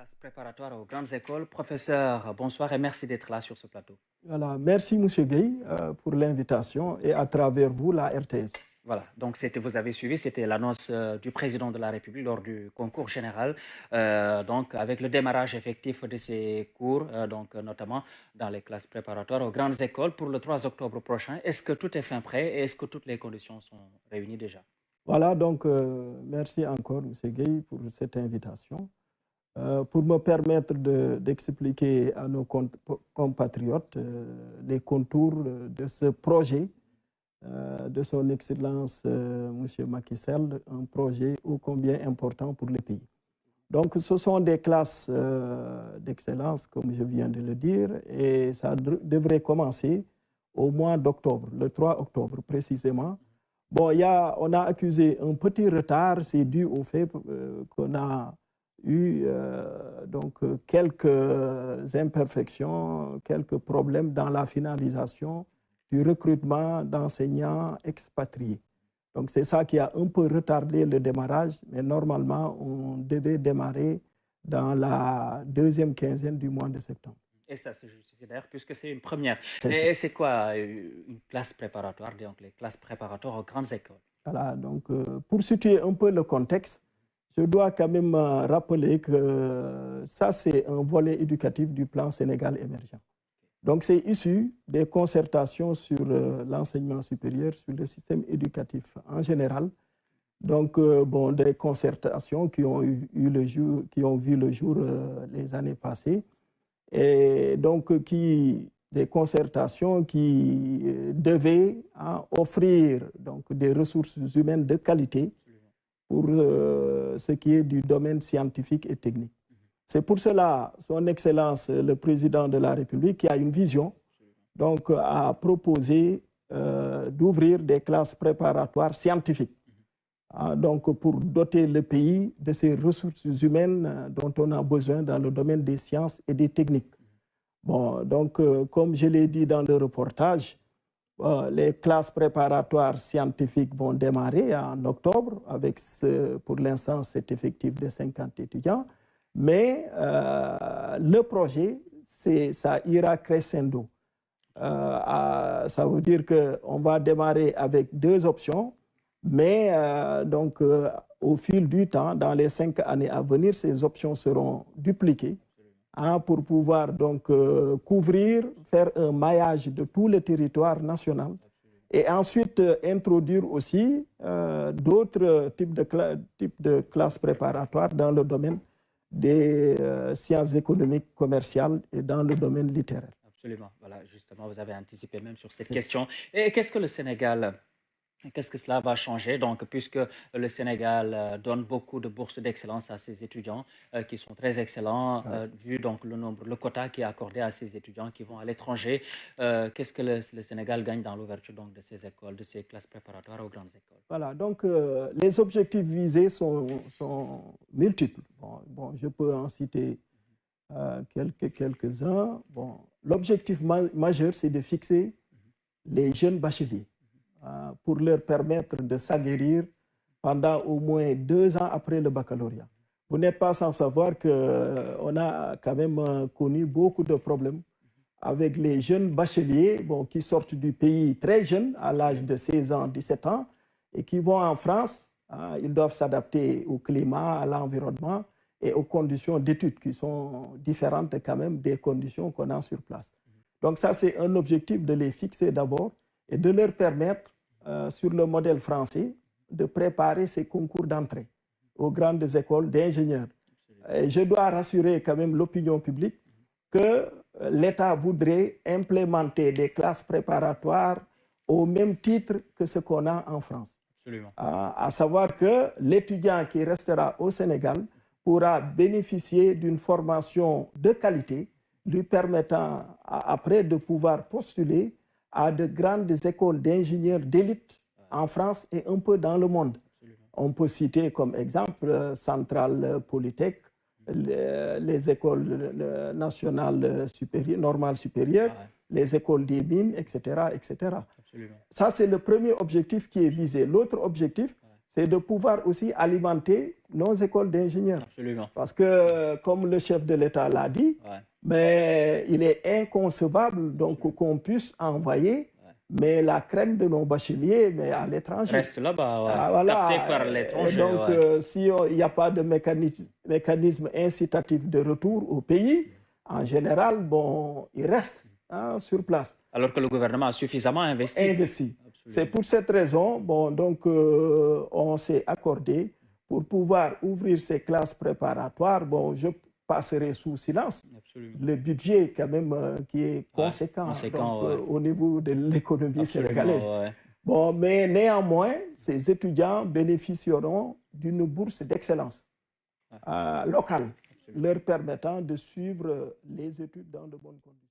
Classe préparatoire aux grandes écoles. Professeur, bonsoir et merci d'être là sur ce plateau. Voilà, merci M. Gueye pour l'invitation et à travers vous la RTS. Voilà, donc vous avez suivi, c'était l'annonce du président de la République lors du concours général, donc avec le démarrage effectif de ces cours, notamment dans les classes préparatoires aux grandes écoles pour le 3 octobre prochain. Est-ce que tout est fin prêt et est-ce que toutes les conditions sont réunies déjà? Voilà, donc merci encore M. Gueye pour cette invitation. Pour me permettre d'expliquer à nos compatriotes les contours de ce projet de son Excellence M. Macky Sall, un projet ô combien important pour le pays. Donc ce sont des classes d'excellence, comme je viens de le dire, et ça devrait commencer au mois d'octobre, le 3 octobre précisément. Bon, on a accusé un petit retard, c'est dû au fait qu'on a eu quelques imperfections, quelques problèmes dans la finalisation du recrutement d'enseignants expatriés. Donc c'est ça qui a un peu retardé le démarrage, mais normalement on devait démarrer dans la deuxième quinzaine du mois de septembre. Et ça se justifie d'ailleurs puisque c'est une première. Et c'est quoi une classe préparatoire, donc les classes préparatoires aux grandes écoles? Voilà, donc pour situer un peu le contexte, je dois quand même rappeler que ça c'est un volet éducatif du plan Sénégal émergent. Donc c'est issu des concertations sur l'enseignement supérieur, sur le système éducatif en général. Donc des concertations qui ont vu le jour les années passées. Et donc des concertations qui devaient offrir donc, des ressources humaines de qualité pour ce qui est du domaine scientifique et technique. C'est pour cela, son Excellence, le Président de la République, qui a une vision, donc a proposé d'ouvrir des classes préparatoires scientifiques, donc pour doter le pays de ces ressources humaines dont on a besoin dans le domaine des sciences et des techniques. Bon, donc, comme je l'ai dit dans le reportage, les classes préparatoires scientifiques vont démarrer en octobre avec, pour l'instant, cet effectif de 50 étudiants. Mais le projet, ça ira crescendo. Ça veut dire qu'on va démarrer avec 2 options, mais au fil du temps, dans les 5 années à venir, ces options seront dupliquées pour pouvoir donc couvrir, faire un maillage de tout le territoire national et ensuite introduire aussi d'autres types de classes préparatoires dans le domaine des sciences économiques, commerciales et dans le domaine littéraire. Absolument. Voilà, justement, vous avez anticipé même sur cette question. Et qu'est-ce que le Sénégal, qu'est-ce que cela va changer? Donc, puisque le Sénégal donne beaucoup de bourses d'excellence à ses étudiants qui sont très excellents, vu donc le quota qui est accordé à ces étudiants qui vont à l'étranger, qu'est-ce que le Sénégal gagne dans l'ouverture de ces écoles, de ces classes préparatoires aux grandes écoles? Voilà, donc les objectifs visés sont multiples. Bon, je peux en citer quelques-uns. Bon, l'objectif majeur, c'est de fixer les jeunes bacheliers pour leur permettre de s'aguerrir pendant au moins 2 ans après le baccalauréat. Vous n'êtes pas sans savoir qu'on a quand même connu beaucoup de problèmes avec les jeunes bacheliers qui sortent du pays très jeunes, à l'âge de 16 ans, 17 ans, et qui vont en France. Ils doivent s'adapter au climat, à l'environnement et aux conditions d'études qui sont différentes quand même des conditions qu'on a sur place. Donc ça, c'est un objectif de les fixer d'abord et de leur permettre, sur le modèle français, de préparer ces concours d'entrée aux grandes écoles d'ingénieurs. Je dois rassurer quand même l'opinion publique que l'État voudrait implémenter des classes préparatoires au même titre que ce qu'on a en France. Absolument. À savoir que l'étudiant qui restera au Sénégal pourra bénéficier d'une formation de qualité lui permettant après de pouvoir postuler à de grandes écoles d'ingénieurs d'élite en France et un peu dans le monde. On peut citer comme exemple Centrale Polytech, les écoles nationales supérieures, normales supérieures, les écoles des mines, etc. etc. Ça, c'est le premier objectif qui est visé. L'autre objectif, c'est de pouvoir aussi alimenter nos écoles d'ingénieurs. Absolument. Parce que, comme le chef de l'État l'a dit, mais il est inconcevable donc qu'on puisse envoyer mais la crème de nos bacheliers mais à l'étranger. Reste là-bas, voilà. capté par l'étranger. Donc, si il n'y a pas de mécanisme incitatif de retour au pays, en général, bon, ils restent sur place. Alors que le gouvernement a suffisamment investi. C'est pour cette raison, bon, donc, on s'est accordé pour pouvoir ouvrir ces classes préparatoires. Bon, je passerai sous silence le budget quand même qui est conséquent, donc, au niveau de l'économie sénégalaise. Bon, mais néanmoins, ces étudiants bénéficieront d'une bourse d'excellence locale, leur permettant de suivre les études dans de bonnes conditions.